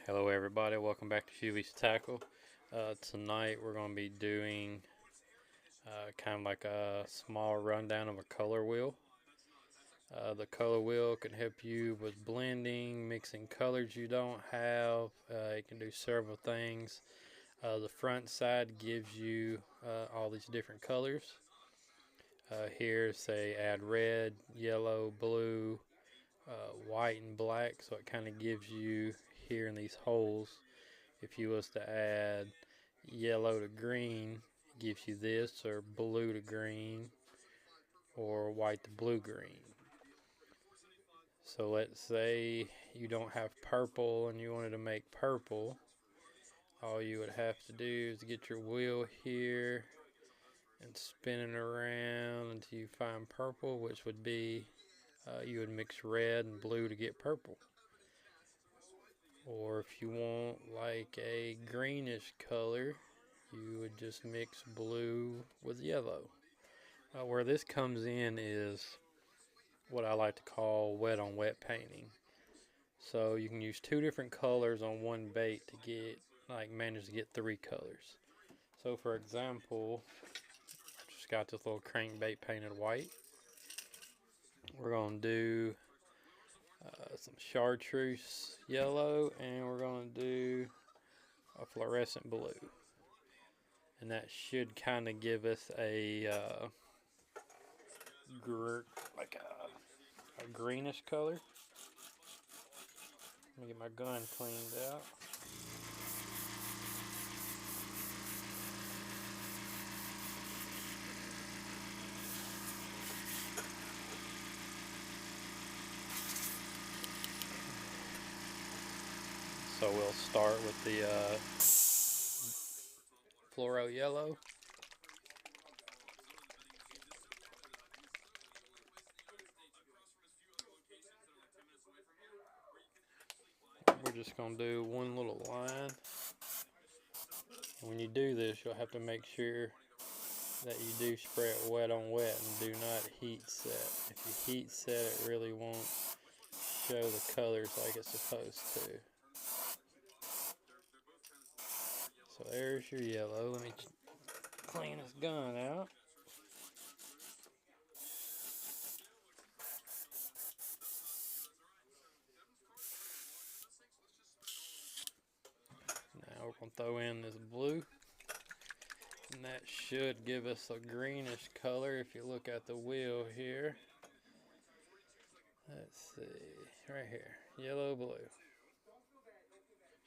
Hello everybody, welcome back to Huey's Tackle. Tonight we're going to be doing kind of like a small rundown of a color wheel. The color wheel can help you with blending, mixing colors you don't have. It can do several things. The front side gives you all these different colors. Here say add red, yellow, blue, white and black, so it kind of gives you here in these holes. If you was to add yellow to green, it gives you this, or blue to green, or white to blue green. So let's say you don't have purple and you wanted to make purple. All you would have to do is get your wheel here and spin it around until you find purple, which would be you would mix red and blue to get purple. Or if you want like a greenish color, you would just mix blue with yellow. Where this comes in is what I like to call wet on wet painting. So you can use two different colors on one bait to manage to get three colors. So for example, I just got this little crankbait painted white. We're going to do some chartreuse yellow, and we're going to do a fluorescent blue. And that should kind of give us like a greenish color. Let me get my gun cleaned out. So we'll start with the fluoro yellow. We're just going to do one little line. When you do this, you'll have to make sure that you do spray it wet on wet and do not heat set. If you heat set, it really won't show the colors like it's supposed to. So there's your yellow. Let me clean this gun out. Now we're going to throw in this blue. And that should give us a greenish color if you look at the wheel here. Let's see, right here, yellow, blue.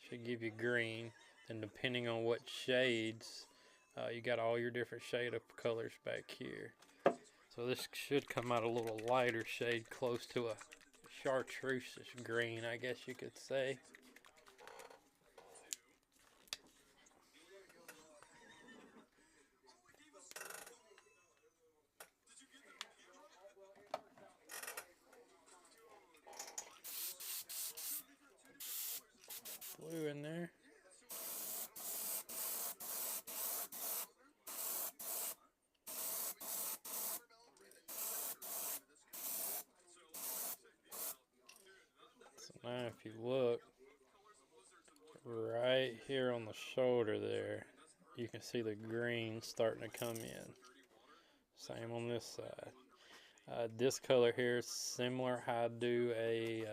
Should give you green. And depending on what shades, you got all your different shade of colors back here. So this should come out a little lighter shade, close to a chartreuse green, I guess you could say. Blue in there. So now if you look, right here on the shoulder there, you can see the green starting to come in. Same on this side. This color here is similar how I do a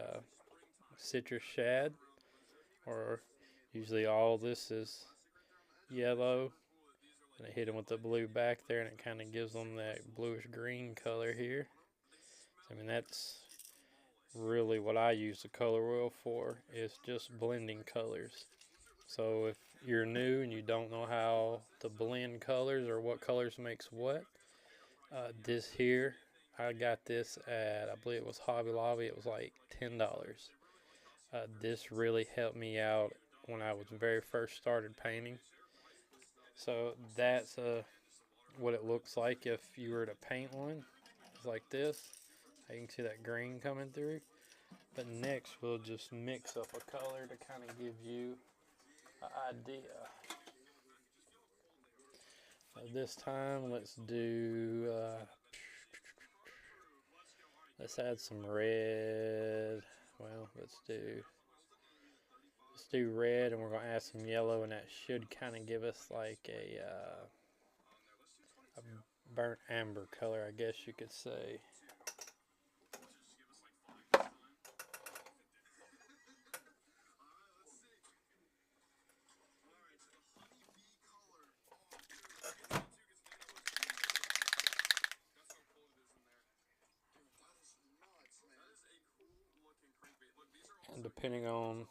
citrus shad, or usually all this is yellow, and I hit them with the blue back there, and it kind of gives them that bluish green color here. I mean, that's really what I use the color wheel for, is just blending colors. So if you're new and you don't know how to blend colors or what colors makes what, this here, I got this at, I believe it was Hobby Lobby. It was like $10. This really helped me out when I was very first started painting. So that's what it looks like if you were to paint one. It's like this. You can see that green coming through. But next we'll just mix up a color to kind of give you an idea. This time let's do, let's add some red. Well, let's do red, and we're going to add some yellow, and that should kind of give us like a burnt amber color, I guess you could say. And depending on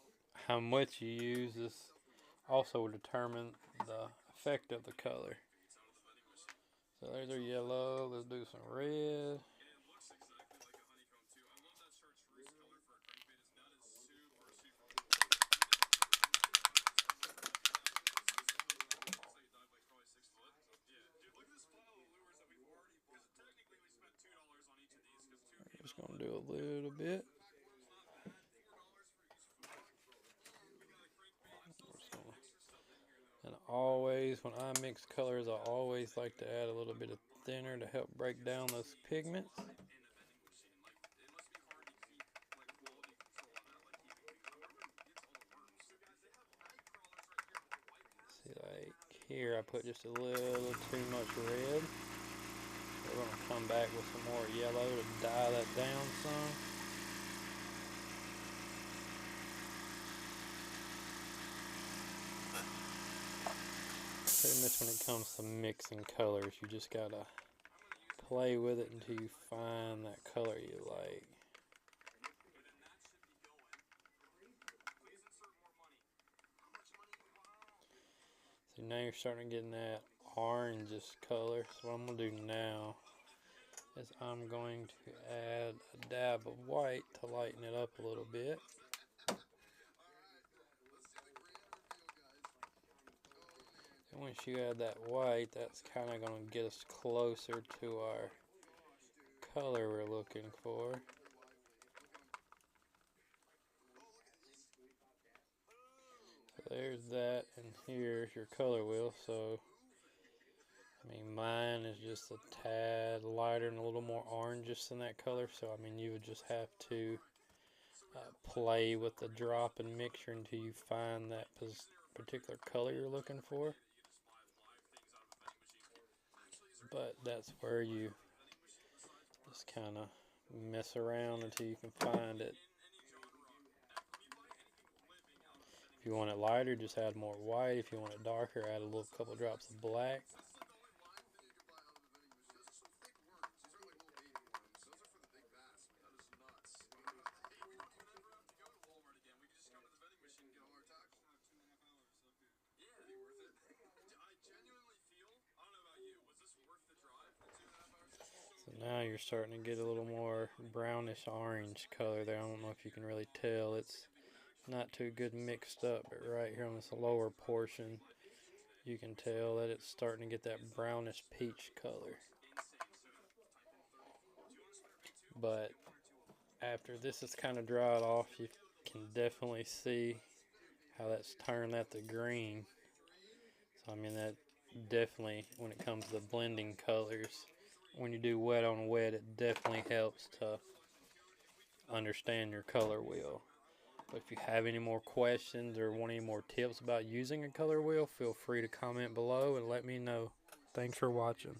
how much you use, this also will determine the effect of the color. So there's our yellow. Let's do some red. Just gonna do a little bit. And always, when I mix colors, I always like to add a little bit of thinner to help break down those pigments. See, like here, I put just a little too much red. We're going to come back with some more yellow to dye that down some. Pretty much when it comes to mixing colors, you just got to play with it until you find that color you like. So now you're starting to get that orangish color. So what I'm going to do now is I'm going to add a dab of white to lighten it up a little bit. And once you add that white, that's kind of going to get us closer to our color we're looking for. So there's that, and here's your color wheel. So I mean, mine is just a tad lighter and a little more orangish than that color. So I mean, you would just have to play with the drop and mixture until you find that particular color you're looking for. But that's where you just kind of mess around until you can find it. If you want it lighter, just add more white. If you want it darker, add a couple drops of black. So now you're starting to get a little more brownish orange color there. I don't know if you can really tell. It's not too good mixed up, but right here on this lower portion, you can tell that it's starting to get that brownish peach color. But after this is kind of dried off, you can definitely see how that's turned that to green. So I mean, that definitely, when it comes to blending colors, when you do wet on wet, it definitely helps to understand your color wheel. But if you have any more questions or want any more tips about using a color wheel, feel free to comment below and let me know. Thanks for watching.